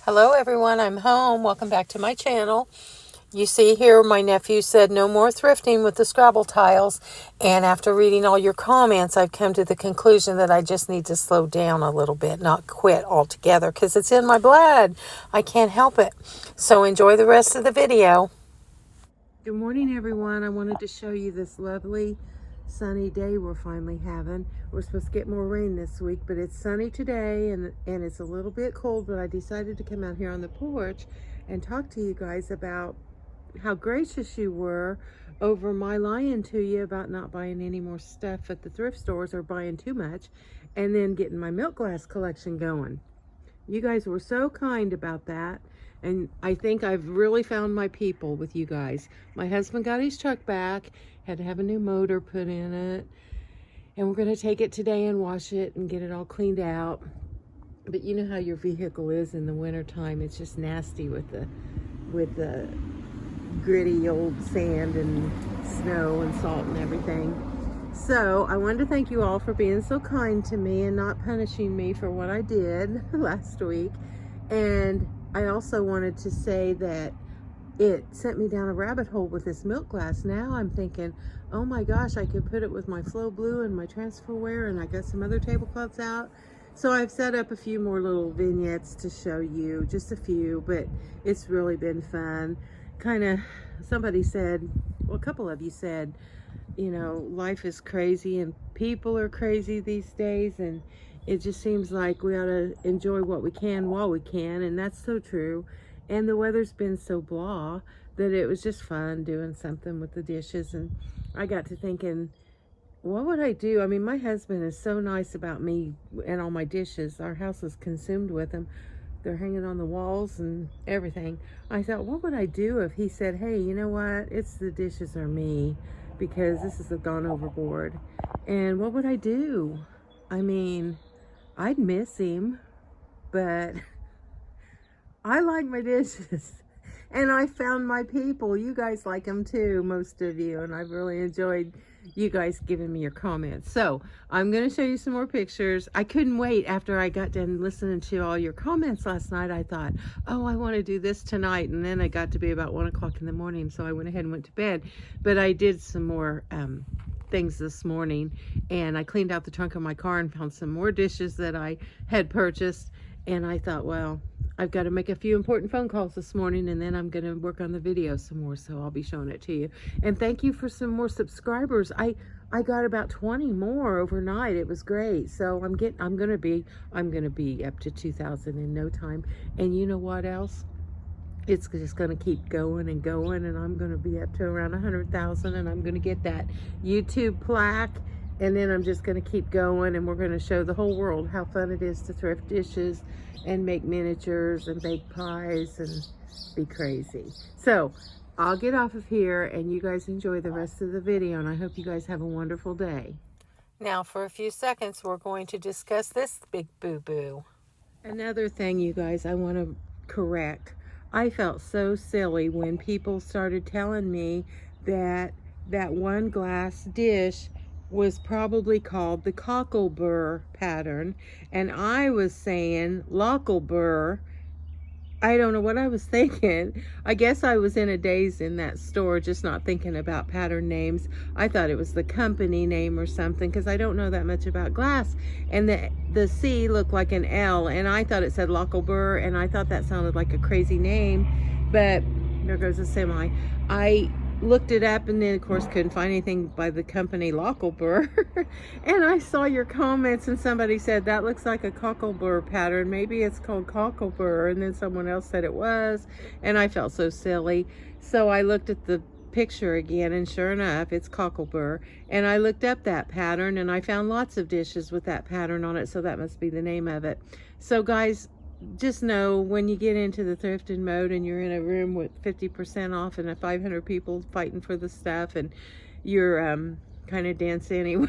Hello everyone, I'm home. Welcome back to my channel. You see here my nephew said no more thrifting with the Scrabble tiles, and after reading all your comments I've come to the conclusion that I just need to slow down a little bit, not quit altogether, because it's in my blood. I can't help it. So enjoy the rest of the video. Good morning everyone. I wanted to show you this lovely sunny day we're finally having. We're supposed to get more rain this week, but it's sunny today and it's a little bit cold, but I decided to come out here on the porch and talk to you guys about how gracious you were over my lying to you about not buying any more stuff at the thrift stores or buying too much and then getting my milk glass collection going. You guys were so kind about that. And I think I've really found my people with you guys. My husband got his truck back, had to have a new motor put in it. And we're going to take it today and wash it and get it all cleaned out. But you know how your vehicle is in the wintertime. It's just nasty with the gritty old sand and snow and salt and everything. So I wanted to thank you all for being so kind to me and not punishing me for what I did last week. And I also wanted to say that it sent me down a rabbit hole with this milk glass. Now I'm thinking, oh my gosh, I could put it with my Flow Blue and my transferware, and I got some other tablecloths out. So I've set up a few more little vignettes to show you, just a few, but it's really been fun. Kind of, somebody said, well, a couple of you said, you know, life is crazy and people are crazy these days, and it just seems like we ought to enjoy what we can while we can, and that's so true. And the weather's been so blah that it was just fun doing something with the dishes. And I got to thinking, what would I do? I mean, my husband is so nice about me and all my dishes. Our house is consumed with them. They're hanging on the walls and everything. I thought, what would I do if he said, hey, you know what? It's the dishes or me, because this has gone overboard. And what would I do? I mean, I'd miss him, but I like my dishes. And I found my people. You guys like them too, most of you. And I've really enjoyed you guys giving me your comments. So I'm going to show you some more pictures. I couldn't wait after I got done listening to all your comments last night. I thought, oh, I want to do this tonight. And then it got to be about 1 o'clock in the morning. So I went ahead and went to bed. But I did some more things this morning, and I cleaned out the trunk of my car and found some more dishes that I had purchased. And I thought, well, I've got to make a few important phone calls this morning, and then I'm going to work on the video some more, so I'll be showing it to you. And thank you for some more subscribers. I got about 20 more overnight. It was great. So I'm going to be up to 2,000 in no time. And you know what else? It's just going to keep going and going, and I'm going to be up to around 100,000, and I'm going to get that YouTube plaque, and then I'm just going to keep going, and we're going to show the whole world how fun it is to thrift dishes and make miniatures and bake pies and be crazy. So I'll get off of here, and you guys enjoy the rest of the video, and I hope you guys have a wonderful day. Now for a few seconds we're going to discuss this big boo-boo. Another thing, you guys, I want to correct. I felt so silly when people started telling me that that one glass dish was probably called the cocklebur pattern, and I was saying locklebur. I don't know what I was thinking. I guess I was in a daze in that store, just not thinking about pattern names. I thought it was the company name or something, because I don't know that much about glass. And the C looked like an L, and I thought it said Locklebur, and I thought that sounded like a crazy name. But there goes a semi. I looked it up, and then of course couldn't find anything by the company Locklebur. And I saw your comments, and somebody said that looks like a cocklebur pattern, maybe it's called cocklebur, and then someone else said it was, and I felt so silly. So I looked at the picture again, and sure enough, it's cocklebur. And I looked up that pattern, and I found lots of dishes with that pattern on it, so that must be the name of it. So guys, just know when you get into the thrifting mode and you're in a room with 50% off and 500 people fighting for the stuff, and you're kind of dense anyway.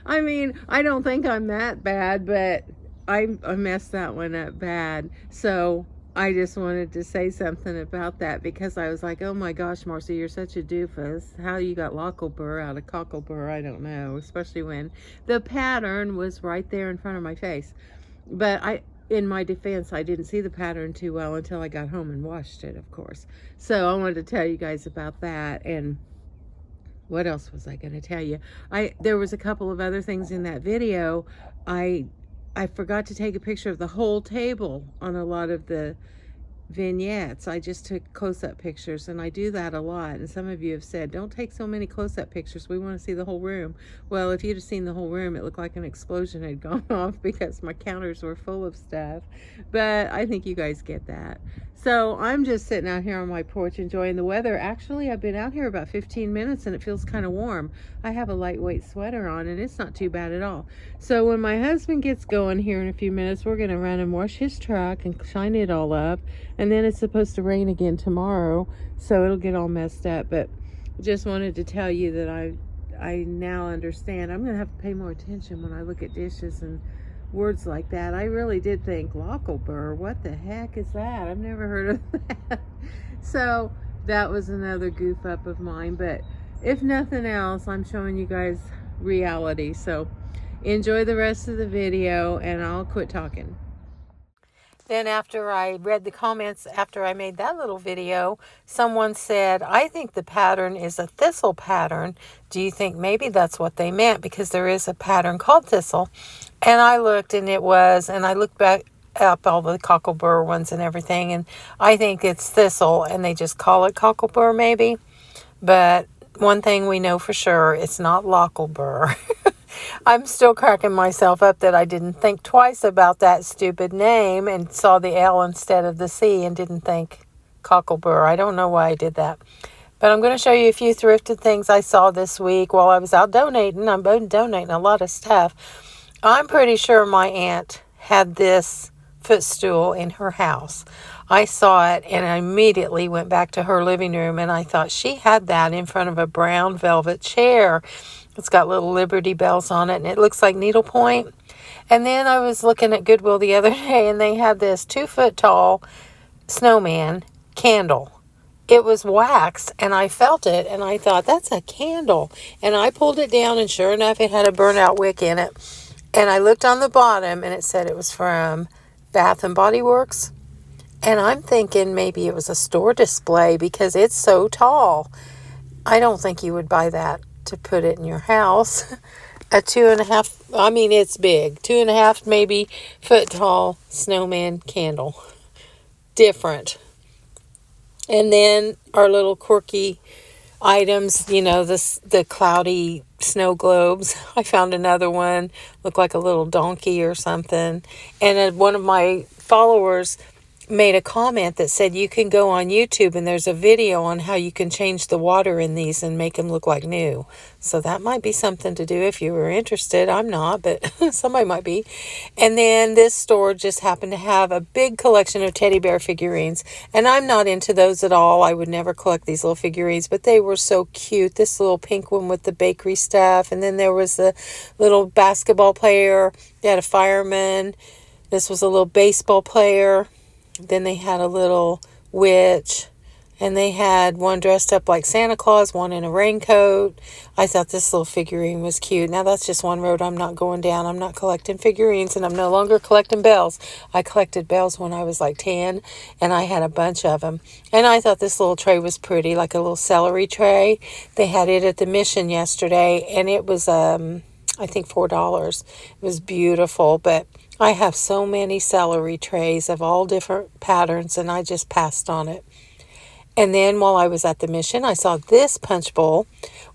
I mean, I don't think I'm that bad, but I messed that one up bad. So I just wanted to say something about that, because I was like, oh my gosh, Marcy, you're such a doofus. How you got Locklebur out of cocklebur, I don't know, especially when the pattern was right there in front of my face. But in my defense, I didn't see the pattern too well until I got home and washed it, of course. So I wanted to tell you guys about that. And what else was I going to tell you? There was a couple of other things in that video. I forgot to take a picture of the whole table on a lot of the vignettes. I just took close-up pictures, and I do that a lot. And some of you have said, don't take so many close-up pictures, we want to see the whole room. Well, if you'd have seen the whole room, it looked like an explosion had gone off because my counters were full of stuff. But I think you guys get that. So I'm just sitting out here on my porch enjoying the weather. Actually, I've been out here about 15 minutes and it feels kind of warm. I have a lightweight sweater on and it's not too bad at all. So when my husband gets going here in a few minutes, we're going to run and wash his truck and shine it all up. And then it's supposed to rain again tomorrow, so it'll get all messed up. But just wanted to tell you that I now understand. I'm going to have to pay more attention when I look at dishes and words like that. I really did think, Lockelbur, what the heck is that? I've never heard of that. So that was another goof up of mine. But if nothing else, I'm showing you guys reality. So enjoy the rest of the video, and I'll quit talking. Then after I read the comments, after I made that little video, someone said, I think the pattern is a thistle pattern. Do you think maybe that's what they meant? Because there is a pattern called thistle. And I looked, and it was, and I looked back up all the Cocklebur ones and everything, and I think it's thistle, and they just call it Cocklebur maybe. But one thing we know for sure, it's not Lockelbur. I'm still cracking myself up that I didn't think twice about that stupid name and saw the L instead of the C and didn't think Cocklebur. I don't know why I did that. But I'm going to show you a few thrifted things I saw this week while I was out donating. I'm donating a lot of stuff. I'm pretty sure my aunt had this footstool in her house. I saw it and I immediately went back to her living room and I thought she had that in front of a brown velvet chair. It's got little Liberty bells on it and it looks like needlepoint. And then I was looking at Goodwill the other day and they had this 2-foot tall snowman candle. It was waxed and I felt it and I thought, that's a candle. And I pulled it down and sure enough it had a burnout wick in it. And I looked on the bottom and it said it was from Bath and Body Works. And I'm thinking maybe it was a store display because it's so tall. I don't think you would buy that to put it in your house. A 2.5, I mean, it's big. 2.5 maybe foot tall snowman candle. Different. And then our little quirky items, you know, the cloudy snow globes. I found another one, looked like a little donkey or something. And one of my followers made a comment that said you can go on YouTube and there's a video on how you can change the water in these and make them look like new. So that might be something to do if you were interested. I'm not, but somebody might be. And then this store just happened to have a big collection of teddy bear figurines. And I'm not into those at all. I would never collect these little figurines, but they were so cute. This little pink one with the bakery stuff. And then there was the little basketball player. They had a fireman. This was a little baseball player. Then they had a little witch, and they had one dressed up like Santa Claus, one in a raincoat. I thought this little figurine was cute. Now that's just one road I'm not going down. I'm not collecting figurines, and I'm no longer collecting bells. I collected bells when I was like 10, and I had a bunch of them. And I thought this little tray was pretty, like a little celery tray. They had it at the Mission yesterday, and it was, I think $4. It was beautiful, but I have so many celery trays of all different patterns, and I just passed on it. And then while I was at the Mission, I saw this punch bowl,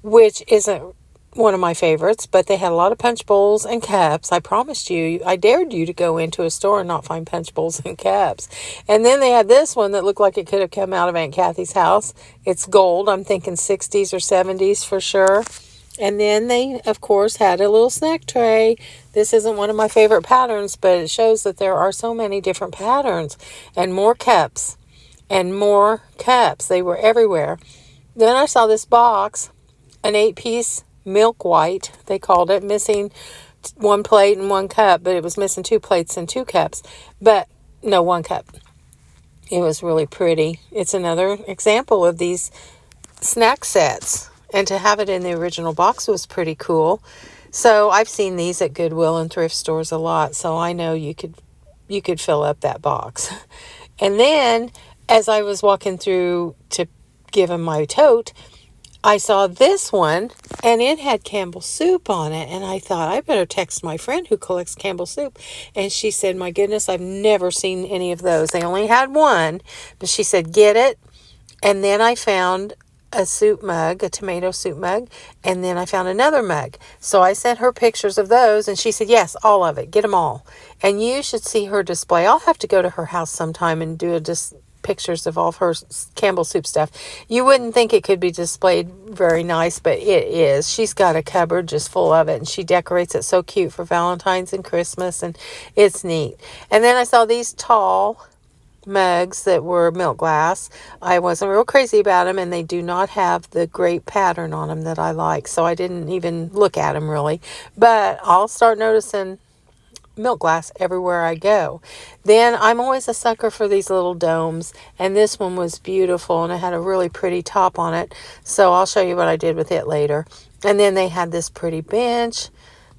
which isn't one of my favorites, but they had a lot of punch bowls and cups. I promised you, I dared you to go into a store and not find punch bowls and cups. And then they had this one that looked like it could have come out of Aunt Kathy's house. It's gold. I'm thinking 60s or 70s for sure. And then they, of course, had a little snack tray. This isn't one of my favorite patterns, but it shows that there are so many different patterns. And more cups. And more cups. They were everywhere. Then I saw this box, an 8-piece milk white, they called it, missing 1 plate and 1 cup. But it was missing 2 plates and 2 cups. But, no, 1 cup. It was really pretty. It's another example of these snack sets. And to have it in the original box was pretty cool. So I've seen these at Goodwill and thrift stores a lot. So I know you could you could fill up that box. And then as I was walking through to give him my tote, I saw this one, and it had Campbell soup on it, and I thought, I better text my friend who collects Campbell soup. And she said, my goodness, I've never seen any of those. They only had one, but she said, get it. And then I found a soup mug, a tomato soup mug, and then I found another mug. So I sent her pictures of those, and she said, yes, all of it, get them all. And you should see her display. I'll have to go to her house sometime and do pictures of all of her Campbell soup stuff. You wouldn't think it could be displayed very nice, but it is. She's got a cupboard just full of it, and she decorates it so cute for Valentine's and Christmas, and it's neat. And then I saw these tall mugs that were milk glass. I wasn't real crazy about them, and they do not have the great pattern on them that I like, so I didn't even look at them really. But I'll start noticing milk glass everywhere I go. Then I'm always a sucker for these little domes, and this one was beautiful, and it had a really pretty top on it, so I'll show you what I did with it later. And then they had this pretty bench.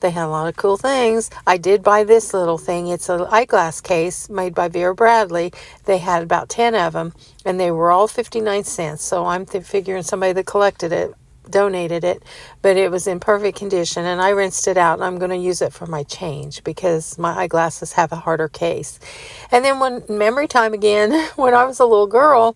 They had a lot of cool things. I did buy this little thing. It's an eyeglass case made by Vera Bradley. They had about 10 of them, and they were all 59 cents, so I'm figuring somebody that collected it donated it, but it was in perfect condition, and I rinsed it out, and I'm going to use it for my change because my eyeglasses have a harder case. And then when memory time again, when I was a little girl,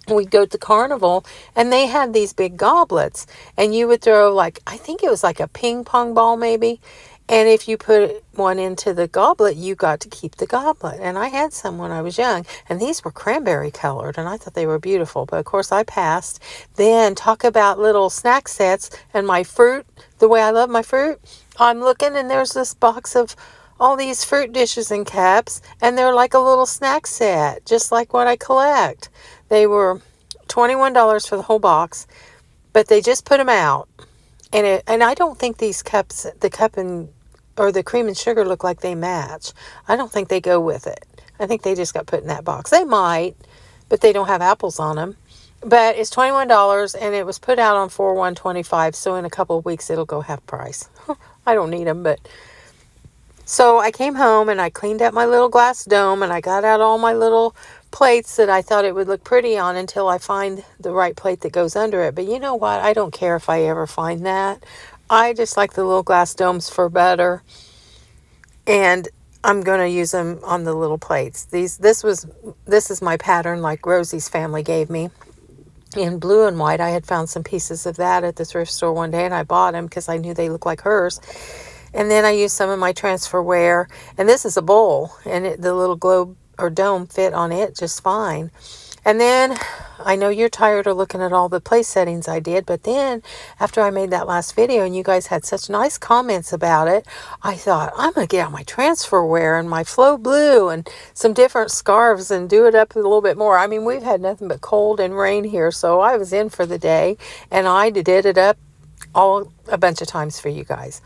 we'd go to carnival, and they had these big goblets, and you would throw, like, I think it was like a ping pong ball maybe, and if you put one into the goblet, you got to keep the goblet. And I had some when I was young, and these were cranberry colored, and I thought they were beautiful. But of course I passed. Then talk about little snack sets and my fruit, the way I love my fruit. I'm looking, and there's this box of all these fruit dishes and cups, and they're like a little snack set, just like what I collect. They were $21 for the whole box, but they just put them out. And I don't think these cups, the cup and or the cream and sugar, look like they match. I don't think they go with it. I think they just got put in that box. They might, but they don't have apples on them. But it's $21, and it was put out on 4/1/25, so in a couple of weeks it'll go half price. I don't need them, but... So I came home, and I cleaned up my little glass dome, and I got out all my little plates that I thought it would look pretty on until I find the right plate that goes under it. But you know what? I don't care if I ever find that. I just like the little glass domes for butter, and I'm going to use them on the little plates. This is my pattern like Rosie's family gave me in blue and white. I had found some pieces of that at the thrift store one day, and I bought them because I knew they looked like hers. And then I used some of my transferware, and this is a bowl, and the little globe or dome fit on it just fine. And then I know you're tired of looking at all the place settings I did, but then after I made that last video and you guys had such nice comments about it, I thought, I'm going to get out my transferware and my Flow Blue and some different scarves and do it up a little bit more. I mean, we've had nothing but cold and rain here, so I was in for the day, and I did it up a bunch of times for you guys.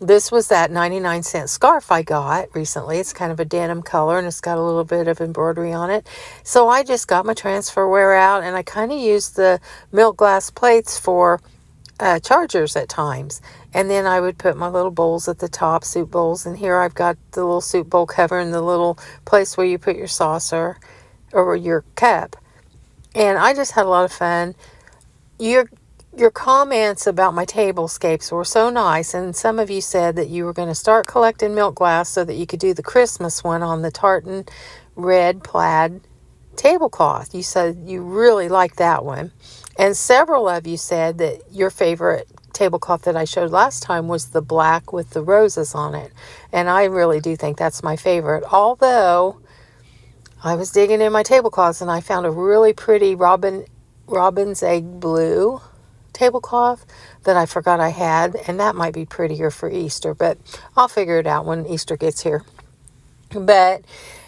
This was that 99-cent scarf I got recently. It's kind of a denim color, and it's got a little bit of embroidery on it. So I just got my transferware out, and I kind of used the milk glass plates for chargers at times. And then I would put my little bowls at the top, soup bowls. And here I've got the little soup bowl cover and the little place where you put your saucer or your cup. And I just had a lot of fun. Your comments about my tablescapes were so nice, and some of you said that you were going to start collecting milk glass so that you could do the Christmas one on the tartan red plaid tablecloth. You said you really liked that one, and several of you said that your favorite tablecloth that I showed last time was the black with the roses on it, and I really do think that's my favorite, although I was digging in my tablecloths and I found a really pretty robin's egg blue tablecloth that I forgot I had, and that might be prettier for Easter, but I'll figure it out when Easter gets here. But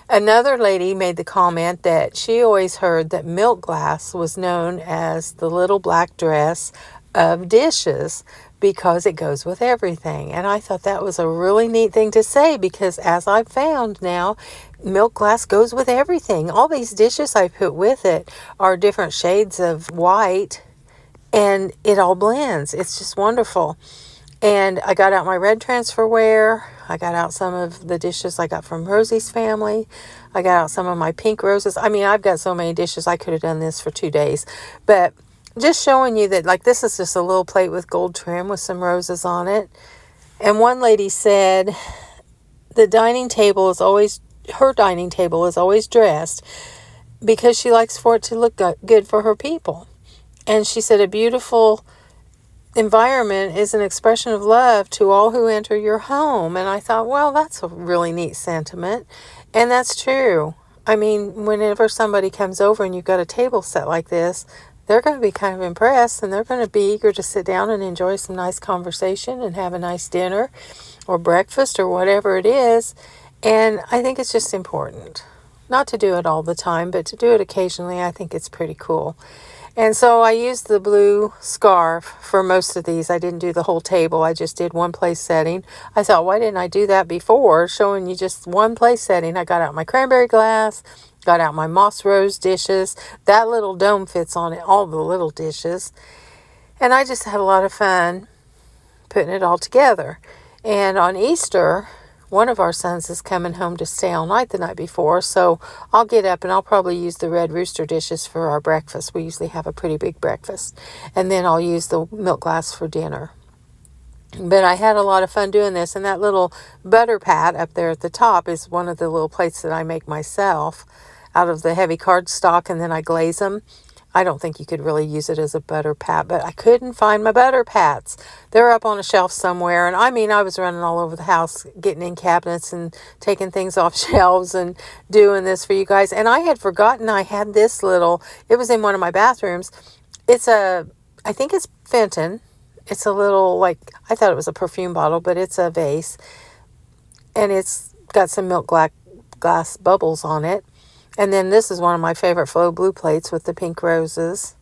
another lady made the comment that she always heard that milk glass was known as the little black dress of dishes because it goes with everything. And I thought that was a really neat thing to say, because as I've found now, milk glass goes with everything. All these dishes I put with it are different shades of white, and it all blends. It's just wonderful. And I got out my red transferware. I got out some of the dishes I got from Rosie's family. I got out some of my pink roses. I mean, I've got so many dishes. I could have done this for 2 days. But just showing you that, like, this is just a little plate with gold trim with some roses on it. And one lady said her dining table is always dressed because she likes for it to look good for her people. And she said a beautiful environment is an expression of love to all who enter your home. And I thought, well, that's a really neat sentiment. And that's true. I mean, whenever somebody comes over and you've got a table set like this, they're going to be kind of impressed, and they're going to be eager to sit down and enjoy some nice conversation and have a nice dinner or breakfast or whatever it is. And I think it's just important not to do it all the time, but to do it occasionally. I think it's pretty cool. And so I used the blue scarf for most of these. I didn't do the whole table. I just did one place setting. I thought, why didn't I do that before, showing you just one place setting? I got out my cranberry glass, got out my moss rose dishes. That little dome fits on it, all the little dishes. And I just had a lot of fun putting it all together. And on Easter, one of our sons is coming home to stay all night the night before, so I'll get up and I'll probably use the red rooster dishes for our breakfast. We usually have a pretty big breakfast. And then I'll use the milk glass for dinner. But I had a lot of fun doing this, and that little butter pat up there at the top is one of the little plates that I make myself out of the heavy cardstock, and then I glaze them. I don't think you could really use it as a butter pat, but I couldn't find my butter pats. They're up on a shelf somewhere, and I mean, I was running all over the house, getting in cabinets and taking things off shelves and doing this for you guys. And I had forgotten I had this little, it was in one of my bathrooms. I think it's Fenton. It's a little, like, I thought it was a perfume bottle, but it's a vase. And it's got some milk glass bubbles on it. And then this is one of my favorite Flow Blue plates with the pink roses.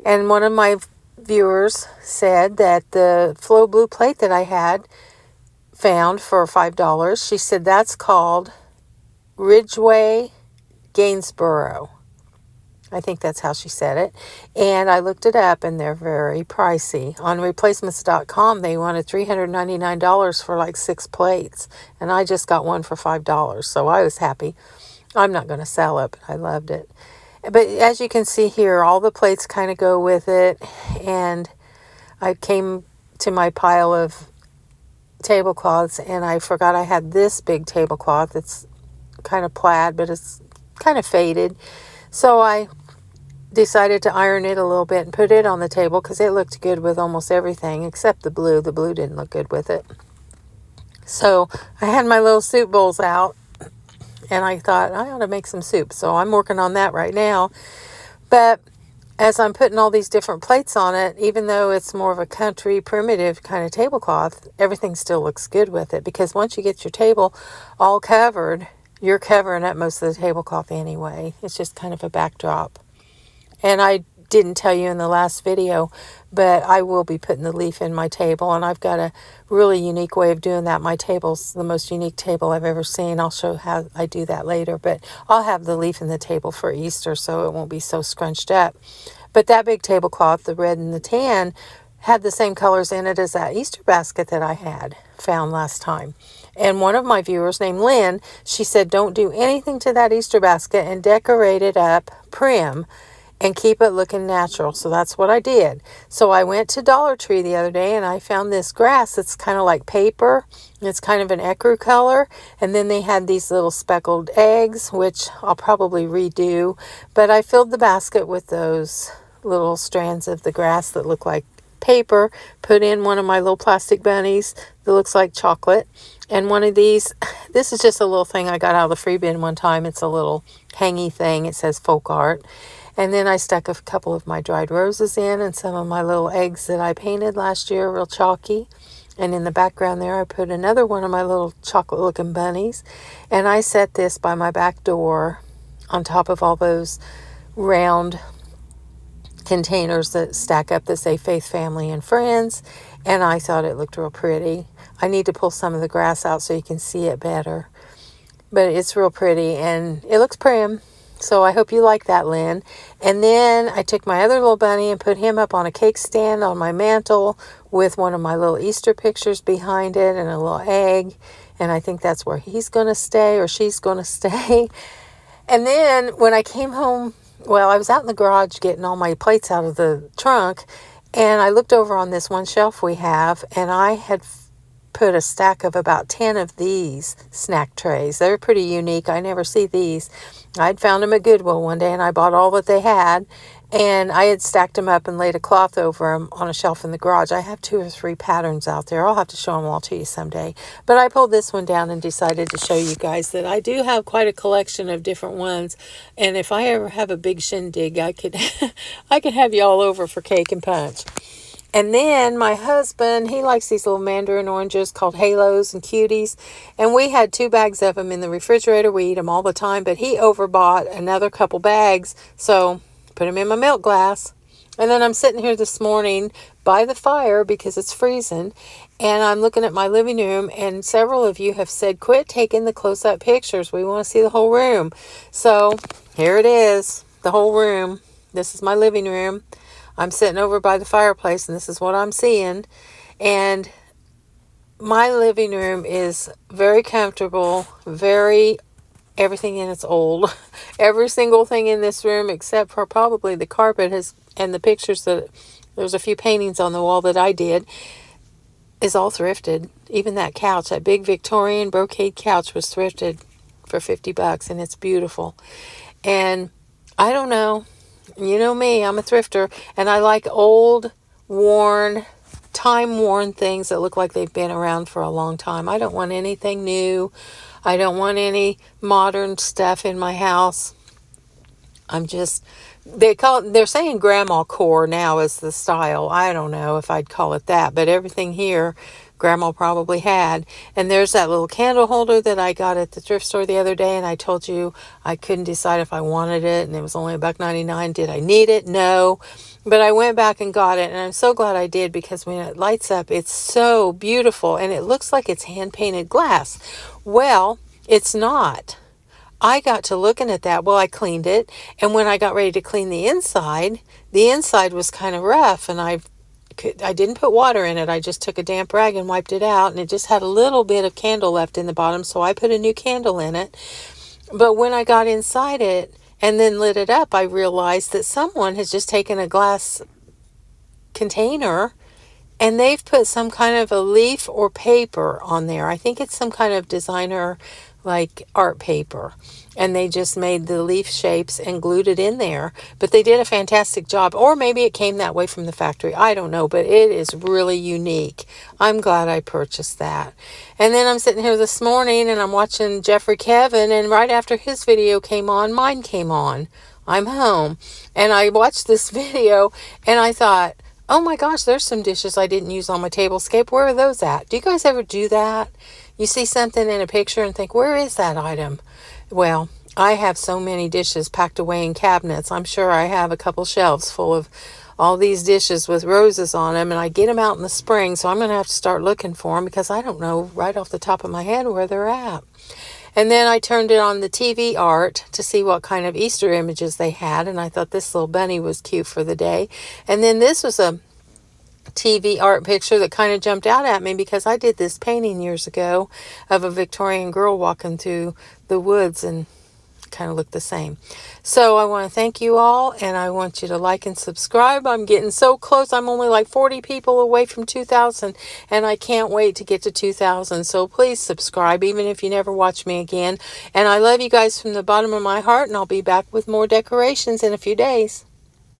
And one of my viewers said that the Flow Blue plate that I had found for $5, she said that's called Ridgeway Gainsborough. I think that's how she said it. And I looked it up, and they're very pricey. On replacements.com, they wanted $399 for like 6 plates. And I just got one for $5, so I was happy. I'm not going to sell it, but I loved it. But as you can see here, all the plates kind of go with it. And I came to my pile of tablecloths, and I forgot I had this big tablecloth. It's kind of plaid, but it's kind of faded. So I decided to iron it a little bit and put it on the table because it looked good with almost everything except the blue. The blue didn't look good with it. So I had my little soup bowls out, and I thought I ought to make some soup. So I'm working on that right now. But as I'm putting all these different plates on it, even though it's more of a country primitive kind of tablecloth, everything still looks good with it, because once you get your table all covered, you're covering up most of the tablecloth anyway. It's just kind of a backdrop. And I didn't tell you in the last video, but I will be putting the leaf in my table, and I've got a really unique way of doing that. My table's the most unique table I've ever seen. I'll show how I do that later, but I'll have the leaf in the table for Easter so it won't be so scrunched up. But that big tablecloth, the red and the tan, had the same colors in it as that Easter basket that I had found last time. And one of my viewers named Lynn, she said, don't do anything to that Easter basket and decorate it up prim and keep it looking natural. So that's what I did. So I went to Dollar Tree the other day, and I found this grass that's kind of like paper. It's kind of an ecru color. And then they had these little speckled eggs, which I'll probably redo. But I filled the basket with those little strands of the grass that look like paper, put in one of my little plastic bunnies that looks like chocolate, and one of these, this is just a little thing I got out of the free bin one time. It's a little hangy thing. It says folk art. And then I stuck a couple of my dried roses in, and some of my little eggs that I painted last year, real chalky. And in the background there, I put another one of my little chocolate looking bunnies. And I set this by my back door on top of all those round containers that stack up that say Faith, Family, and Friends. And I thought it looked real pretty. I need to pull some of the grass out so you can see it better. But it's real pretty, and it looks prim. So I hope you like that, Lynn. And then I took my other little bunny and put him up on a cake stand on my mantle with one of my little Easter pictures behind it and a little egg. And I think that's where he's going to stay or she's going to stay. And then when I came home, well, I was out in the garage getting all my plates out of the trunk. And I looked over on this one shelf we have, and I had put a stack of about 10 of these snack trays. They're pretty unique. I never see these. I'd found them at Goodwill one day, and I bought all that they had, and I had stacked them up and laid a cloth over them on a shelf in the garage. I have 2 or 3 patterns out there. I'll have to show them all to you someday. But I pulled this one down and decided to show you guys that I do have quite a collection of different ones, and if I ever have a big shindig, I could I could have you all over for cake and punch. And then my husband, he likes these little mandarin oranges called Halos and Cuties. And we had 2 bags of them in the refrigerator. We eat them all the time. But he overbought another couple bags. So put them in my milk glass. And then I'm sitting here this morning by the fire because it's freezing. And I'm looking at my living room. And several of you have said, quit taking the close-up pictures. We want to see the whole room. So here it is, the whole room. This is my living room. I'm sitting over by the fireplace, and this is what I'm seeing. And my living room is very comfortable, everything in it's old. Every single thing in this room, except for probably the carpet and the pictures there's a few paintings on the wall that I did, is all thrifted. Even that couch, that big Victorian brocade couch was thrifted for $50, and it's beautiful. And I don't know. You know me, I'm a thrifter, and I like old, worn, time-worn things that look like they've been around for a long time. I don't want anything new. I don't want any modern stuff in my house. They're saying grandma core now is the style. I don't know if I'd call it that, but everything here grandma probably had. And there's that little candle holder that I got at the thrift store the other day, and I told you I couldn't decide if I wanted it, and it was only $1.99. Did I need it? No. But I went back and got it, and I'm so glad I did, because when it lights up, it's so beautiful, and it looks like it's hand-painted glass. Well, it's not. I got to looking at that. Well, I cleaned it, and when I got ready to clean the inside was kind of rough, and I didn't put water in it. I just took a damp rag and wiped it out, and it just had a little bit of candle left in the bottom, so I put a new candle in it. But when I got inside it and then lit it up, I realized that someone has just taken a glass container and they've put some kind of a leaf or paper on there. I think it's some kind of designer like art paper, and they just made the leaf shapes and glued it in there. But they did a fantastic job, or maybe it came that way from the factory. I don't know, but it is really unique. I'm glad I purchased that. And then I'm sitting here this morning and I'm watching Jeffrey Kevin, and right after his video came on, mine came on. I'm home, and I watched this video and I thought, oh my gosh, there's some dishes I didn't use on my tablescape. Where are those at? Do you guys ever do that? You see something in a picture and think, where is that item? Well, I have so many dishes packed away in cabinets. I'm sure I have a couple shelves full of all these dishes with roses on them, and I get them out in the spring, so I'm going to have to start looking for them because I don't know right off the top of my head where they're at. And then I turned it on the TV art to see what kind of Easter images they had, and I thought this little bunny was cute for the day. And then this was a TV art picture that kind of jumped out at me because I did this painting years ago of a Victorian girl walking through the woods, and kind of looked the same. So I want to thank you all, and I want you to like and subscribe. I'm getting so close. I'm only like 40 people away from 2,000, and I can't wait to get to 2,000. So please subscribe, even if you never watch me again. And I love you guys from the bottom of my heart, and I'll be back with more decorations in a few days.